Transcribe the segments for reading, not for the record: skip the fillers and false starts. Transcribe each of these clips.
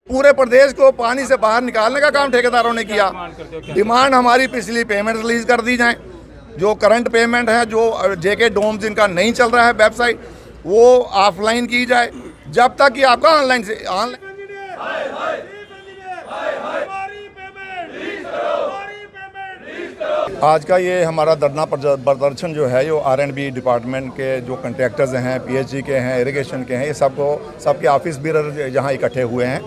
पूरे प्रदेश को पानी से बाहर निकालने का काम ठेकेदारों ने किया। डिमांड हमारी पिछली पेमेंट रिलीज कर दी जाए, जो करंट पेमेंट है, जो जेके डोम जिनका नहीं चल रहा है वेबसाइट, वो ऑफलाइन की जाए, जब तक कि आपका ऑनलाइन से आज का ये हमारा धरना प्रदर्शन जो है, ये R&B डिपार्टमेंट के जो कंट्रैक्टर्स हैं, PHE के हैं, इरिगेशन के हैं, ये सबके ऑफिस बीरर यहाँ इकट्ठे हुए हैं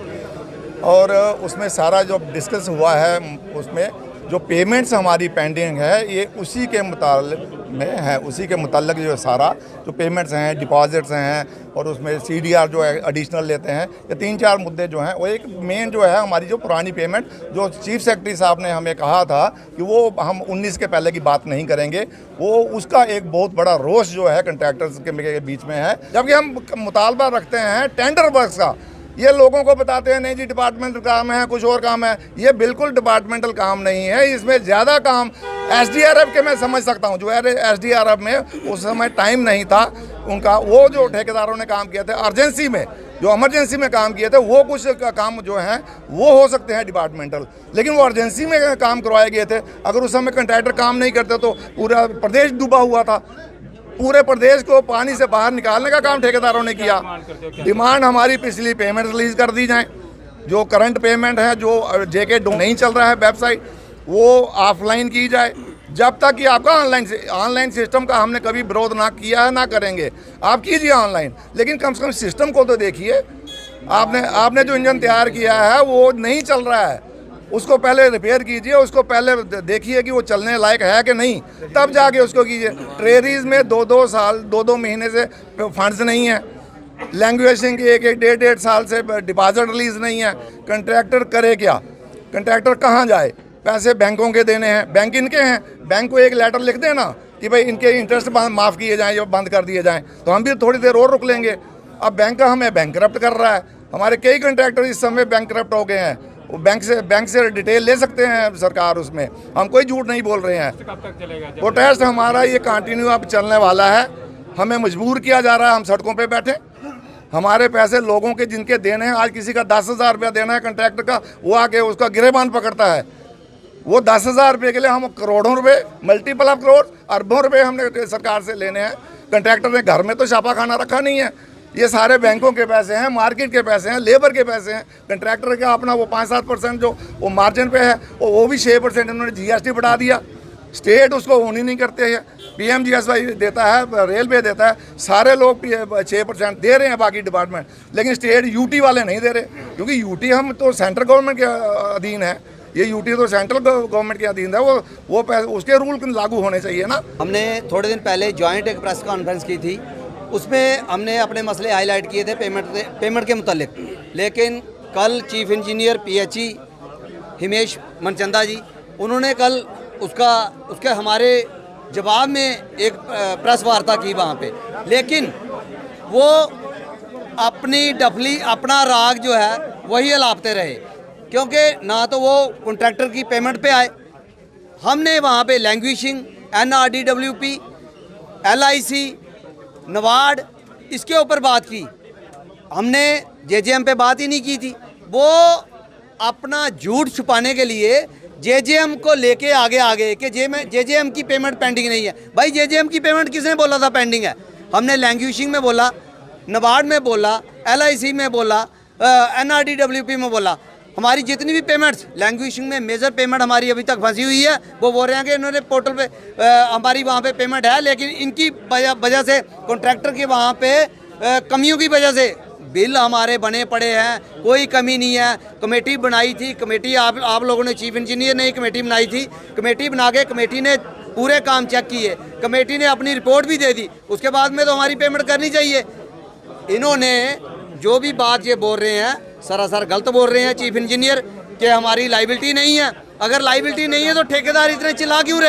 और उसमें सारा जो डिस्कस हुआ है, उसमें जो पेमेंट्स हमारी पेंडिंग है, ये उसी के मुताल्लिक में है, उसी के मुताल्लिक जो सारा जो पेमेंट्स हैं, डिपॉजिट्स हैं और उसमें CDR जो है एडिशनल लेते हैं, ये 3-4 मुद्दे जो हैं। वो एक मेन जो है हमारी जो पुरानी पेमेंट, जो चीफ सेक्रेटरी साहब ने हमें कहा था कि वो हम 19 के पहले की बात नहीं करेंगे, वो उसका एक बहुत बड़ा रोष जो है कंट्रैक्टर्स के बीच में है। जबकि हम मुतालबा रखते हैं टेंडर वर्क्स का, ये लोगों को बताते हैं नहीं जी डिपार्टमेंटल काम है, कुछ और काम है। ये बिल्कुल डिपार्टमेंटल काम नहीं है, इसमें ज़्यादा काम SDRF के मैं समझ सकता हूँ। जो SDRF में उस समय टाइम नहीं था उनका, वो जो ठेकेदारों ने काम किए थे अर्जेंसी में, जो इमरजेंसी में काम किए थे, वो कुछ काम जो हैं वो हो सकते हैं डिपार्टमेंटल, लेकिन वो अर्जेंसी में काम करवाए गए थे। अगर उस समय कंट्रैक्टर काम नहीं करते तो पूरा प्रदेश डूबा हुआ था। पूरे प्रदेश को पानी से बाहर निकालने का काम ठेकेदारों ने किया। डिमांड हमारी पिछली पेमेंट रिलीज कर दी जाए, जो करंट पेमेंट है, जो जेके नहीं चल रहा है वेबसाइट, वो ऑफलाइन की जाए, जब तक कि आपका ऑनलाइन सिस्टम का हमने कभी विरोध ना किया है, ना करेंगे। आप कीजिए ऑनलाइन, लेकिन कम से कम सिस्टम को तो देखिए। आपने जो इंजन तैयार किया है वो नहीं चल रहा है, उसको पहले रिपेयर कीजिए, उसको पहले देखिए कि वो चलने लायक है कि नहीं, तब जाके उसको कीजिए। ट्रेरीज में 2-2 साल 2-2 महीने से फंड्स नहीं है, लैंग्वेजिंग के 1-1 साल से डिपॉजिट रिलीज नहीं है। कंट्रैक्टर करे क्या? कंट्रैक्टर कहाँ जाए? पैसे बैंकों के देने हैं, बैंक इनके हैं, बैंक को एक लेटर लिख देना कि भाई इनके इंटरेस्ट माफ़ किए जाएँ या बंद कर दिए जाएँ, तो हम भी थोड़ी देर और रुक लेंगे। अब बैंक का हमें बैंकरप्ट कर रहा है। हमारे कई कंट्रैक्टर इस समय बैंकरप्ट हो गए हैं। वो बैंक से डिटेल ले सकते हैं सरकार, उसमें हम कोई झूठ नहीं बोल रहे हैं। कब तक चलेगा प्रोटेस्ट हमारा ये कंटिन्यू अब चलने वाला है। हमें मजबूर किया जा रहा है, हम सड़कों पे बैठे। हमारे पैसे लोगों के जिनके देने हैं, आज किसी का 10,000 रुपया देना है कंट्रैक्टर का, वो आके उसका गिरेबान पकड़ता है। वो 10,000 रुपये के लिए हम करोड़ों रुपये, मल्टीपल ऑफ करोड़, अरबों रुपये हमने सरकार से लेने हैं। कंट्रैक्टर ने घर में तो छापा खाना रखा नहीं है। ये सारे बैंकों के पैसे हैं, मार्केट के पैसे हैं, लेबर के पैसे हैं। कंट्रैक्टर का अपना वो 5-7% जो वो मार्जिन पे है, वो भी 6% इन्होंने GST बढ़ा दिया। स्टेट उसको ओन ही नहीं करते हैं। PMGSY देता है, रेलवे देता है, सारे लोग 6% दे रहे हैं बाकी डिपार्टमेंट, लेकिन स्टेट UT वाले नहीं दे रहे, क्योंकि UT हम तो सेंट्रल गवर्नमेंट के अधीन है। ये UT तो सेंट्रल गवर्नमेंट के अधीन है, वो पैसे उसके रूल लागू होने चाहिए ना। हमने थोड़े दिन पहले जॉइंट एक प्रेस कॉन्फ्रेंस की थी, उसमें हमने अपने मसले हाईलाइट किए थे पेमेंट के मुतालिक। लेकिन कल chief engineer PHE Himesh Manchanda ji, उन्होंने कल उसके हमारे जवाब में एक प्रेस वार्ता की वहाँ पे, लेकिन वो अपनी डफली, अपना राग जो है वही अलापते रहे, क्योंकि ना तो वो कॉन्ट्रैक्टर की पेमेंट पे आए। हमने वहाँ पे लैंग्वेजिंग, NRDWP, LIC, नवाड, इसके ऊपर बात की। हमने JJM पे बात ही नहीं की थी। वो अपना झूठ छुपाने के लिए JJM को लेके आगे कि JJM की पेमेंट पेंडिंग नहीं है। भाई JJM की पेमेंट किसने बोला था पेंडिंग है? हमने लैंग्वेजिंग में बोला, नवाड में बोला, LIC में बोला, NRDWP में बोला। हमारी जितनी भी पेमेंट्स, लैंग्वेजिंग में मेजर पेमेंट हमारी अभी तक फंसी हुई है। वो बोल रहे हैं कि इन्होंने पोर्टल पे हमारी वहाँ पे पेमेंट है, लेकिन इनकी वजह से, कॉन्ट्रैक्टर के वहाँ पे कमियों की वजह से बिल हमारे बने पड़े हैं। कोई कमी नहीं है। कमेटी बनाई थी, कमेटी आप लोगों ने, चीफ इंजीनियर ने कमेटी बनाई थी। कमेटी बना के कमेटी ने पूरे काम चेक किए, कमेटी ने अपनी रिपोर्ट भी दे दी। उसके बाद में तो हमारी पेमेंट करनी चाहिए। इन्होंने जो भी बात ये बोल रहे हैं सरासर गलत बोल रहे हैं चीफ इंजीनियर, कि हमारी लाइबिलिटी नहीं है। अगर लाइबिलिटी नहीं है तो ठेकेदार इतने चिल्ला क्यों रहे?